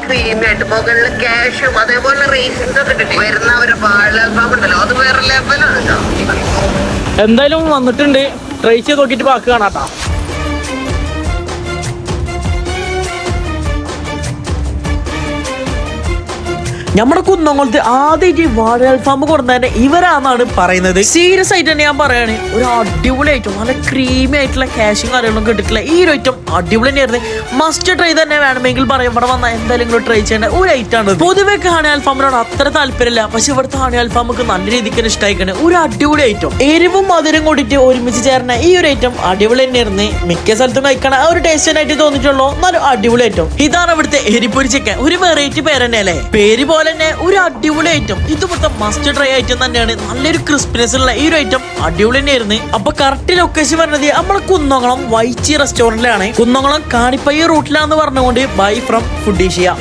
Creamy ആയിട്ട് മുകളിൽ ക്യാഷും അതേപോലെ റേസിംഗ് ഒക്കെ ഇട്ടിട്ട് വരുന്ന ഒരു പാഴൽഫാം ഉണ്ടല്ലോ, അത് വേറെ ലെവലാണ് കേട്ടോ. എന്തായാലും വന്നിട്ടുണ്ട്, ട്രൈ ചെയ്ത് നോക്കിയിട്ട് ബാക്കി കാണാട്ടാ. നമ്മുടെ കുന്നംകുളത്ത് ആദ്യമായിട്ട് വാഴ അൽഫാം കൊടുത്തന്നെ ഇവരാന്നാണ് പറയുന്നത്. സീരിയസ് ആയിട്ട് തന്നെ ഞാൻ പറയാണ്, ഒരു അടിപൊളി ഐറ്റം, നല്ല ക്രീമി ആയിട്ടുള്ള ക്യാഷും കാര്യങ്ങളും കിട്ടിട്ടില്ല. ഈ ഒരു ഐറ്റം അടിപൊളി തന്നെയായിരുന്നു. മസ്റ്റ് ട്രൈ തന്നെ വേണമെങ്കിൽ പറയാം. ഇവിടെ വന്നാൽ എന്തായാലും നിങ്ങൾ ട്രൈ ചെയ്യേണ്ട ഒരു ഐറ്റം ആണ്. പൊതുവെ ഹാണി അൽഫാമിനോട് അത്ര താല്പര്യമില്ല, പക്ഷെ ഇവിടുത്തെ ഹാണി അൽഫാമൊക്കെ നല്ല രീതിക്ക് ഇഷ്ടമായിക്കാണ്. ഒരു അടിപൊളി ഐറ്റം, എരിവും മധുരം കൂടിയിട്ട് ഒരുമിച്ച് ചേർന്ന ഈ ഒരു ഐറ്റം അടിപൊളി തന്നെയായിരുന്നു. മിക്ക സ്ഥലത്തും കഴിക്കണ ആ ഒരു ടേസ്റ്റ് ആയിട്ട് തോന്നിയിട്ടുള്ളൂ. നല്ല അടിപൊളി ഐറ്റം. ഇതാണ് ഇവിടുത്തെ എരിപ്പൊരി ചിക്കൻ. ഒരു വെറൈറ്റി പേര് തന്നെ അല്ലേ, പേര് പോലെ തന്നെ ഒരു അടിപൊളി ഐറ്റം. ഇതുപോലത്തെ മസ്റ്റ് ട്രൈ ഐറ്റം തന്നെയാണ്. നല്ലൊരു ക്രിസ്പിനെസ് ഉള്ള ഈ ഒരു ഐറ്റം അടിപൊളി തന്നെയായിരുന്നു. അപ്പൊ കറക്റ്റ് ലൊക്കേഷൻ പറഞ്ഞത് നമ്മുടെ കുന്നംകുളം വൈച്ചി റെസ്റ്റോറന്റിലാണ്. കുന്നംകുളം കാണിപ്പയ്യ റൂട്ടിലാന്ന് പറഞ്ഞുകൊണ്ട് ബൈ ഫ്രം ഫുഡീഷ്യ.